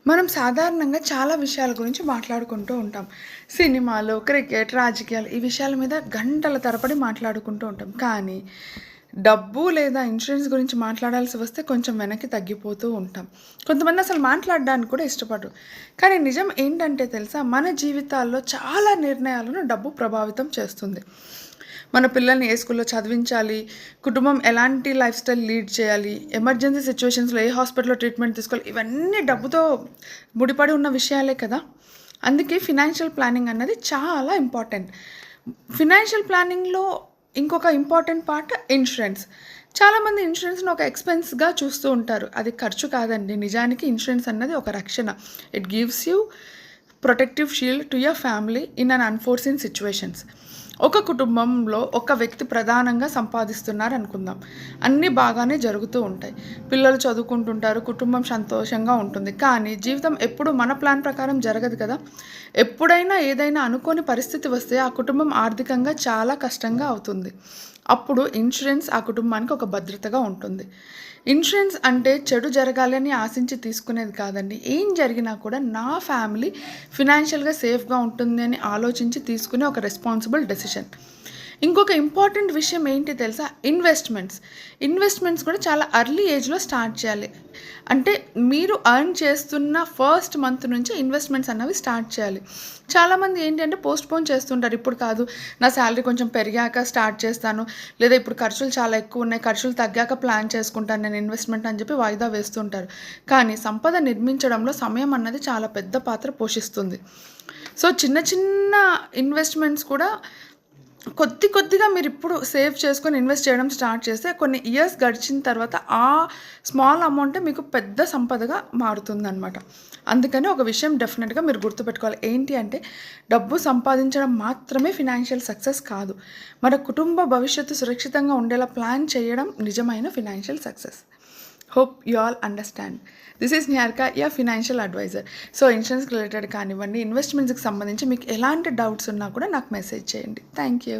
మనం సాధారణంగా చాలా విషయాల గురించి మాట్లాడుకుంటూ ఉంటాం. సినిమాలు, క్రికెట్, రాజకీయాలు ఈ విషయాల మీద గంటల తరబడి మాట్లాడుకుంటూ ఉంటాం. కానీ డబ్బు లేదా ఇన్సూరెన్స్ గురించి మాట్లాడాల్సి వస్తే కొంచెం వెనక్కి తగ్గిపోతూ ఉంటాం. కొంతమంది అసలు మాట్లాడడానికి కూడా ఇష్టపడరు. కానీ నిజం ఏంటంటే తెలుసా? మన జీవితాల్లో చాలా నిర్ణయాలను డబ్బు ప్రభావితం చేస్తుంది. మన పిల్లల్ని ఏ స్కూల్లో చదివించాలి, కుటుంబం ఎలాంటి లైఫ్ స్టైల్ లీడ్ చేయాలి, ఎమర్జెన్సీ సిచ్యువేషన్స్‌లో ఏ హాస్పిటల్‌లో ట్రీట్మెంట్ తీసుకోవాలి, ఇవన్నీ డబ్బుతో ముడిపడి ఉన్న విషయాలే కదా! అందుకే ఫినాన్షియల్ ప్లానింగ్ అన్నది చాలా ఇంపార్టెంట్. ఫినాన్షియల్ ప్లానింగ్‌లో ఇంకొక ఇంపార్టెంట్ పార్ట్ ఇన్సూరెన్స్. చాలామంది ఇన్సూరెన్స్‌ని ఒక ఎక్స్‌పెన్స్‌గా చూస్తూ ఉంటారు. అది ఖర్చు కాదండి. నిజానికి ఇన్సూరెన్స్ అన్నది ఒక రక్షణ. It gives you protective shield to your family in an unforeseen situations. ఒక కుటుంబంలో ఒక వ్యక్తి ప్రధానంగా సంపాదిస్తున్నారు అనుకుందాం. అన్నీ బాగానే జరుగుతూ ఉంటాయి. పిల్లలు చదువుకుంటుంటారు, కుటుంబం సంతోషంగా ఉంటుంది. కానీ జీవితం ఎప్పుడు మన ప్లాన్ ప్రకారం జరగదు కదా! ఎప్పుడైనా ఏదైనా అనుకోని పరిస్థితి వస్తే ఆ కుటుంబం ఆర్థికంగా చాలా కష్టంగా అవుతుంది. అప్పుడు ఇన్సూరెన్స్ ఆ కుటుంబానికి ఒక భద్రతగా ఉంటుంది. ఇన్సూరెన్స్ అంటే చెడు జరగాలని ఆశించి తీసుకునేది కాదండి. ఏం జరిగినా కూడా నా ఫ్యామిలీ ఫినాన్షియల్‌గా సేఫ్‌గా ఉంటుంది అని ఆలోచించి తీసుకునే ఒక రెస్పాన్సిబుల్ డెసిషన్. ఇంకొక ఇంపార్టెంట్ విషయం ఏంటి తెలుసా? ఇన్వెస్ట్మెంట్స్ కూడా చాలా ఎర్లీ ఏజ్‌లో స్టార్ట్ చేయాలి. అంటే మీరు ఎర్న్ చేస్తున్న ఫస్ట్ మంత్ నుంచి ఇన్వెస్ట్మెంట్స్ అన్నవి స్టార్ట్ చేయాలి. చాలామంది ఏంటి అంటే పోస్ట్‌పోన్ చేస్తుంటారు. ఇప్పుడు కాదు, నా శాలరీ కొంచెం పెరిగాక స్టార్ట్ చేస్తాను, లేదా ఇప్పుడు ఖర్చులు చాలా ఎక్కువ ఉన్నాయి, ఖర్చులు తగ్గాక ప్లాన్ చేసుకుంటాను నేను ఇన్వెస్ట్మెంట్ అని చెప్పి వాయిదా వేస్తుంటారు. కానీ సంపద నిర్మించడంలో సమయం అన్నది చాలా పెద్ద పాత్ర పోషిస్తుంది. సో చిన్న చిన్న ఇన్వెస్ట్మెంట్స్ కూడా కొద్దిగా మీరిప్పుడు సేవ్ చేసుకొని ఇన్వెస్ట్ చేయడం స్టార్ట్ చేస్తే కొన్ని ఇయర్స్ గడిచిన తర్వాత ఆ స్మాల్ అమౌంటే మీకు పెద్ద సంపదగా మారుతుందనమాట. అందుకని ఒక విషయం డెఫినెట్‌గా మీరు గుర్తుపెట్టుకోవాలి. ఏంటి అంటే డబ్బు సంపాదించడం మాత్రమే ఫినాన్షియల్ సక్సెస్ కాదు. మన కుటుంబ భవిష్యత్తు సురక్షితంగా ఉండేలా ప్లాన్ చేయడం నిజమైన financial success. Hope you all understand. This is Niharika, your financial advisor. So ఇన్సూరెన్స్‌కి రిలేటెడ్ కానివ్వండి, ఇన్వెస్ట్మెంట్స్‌కి సంబంధించి మీకు ఎలాంటి డౌట్స్ ఉన్నా కూడా నాకు మెసేజ్ చేయండి. Thank you.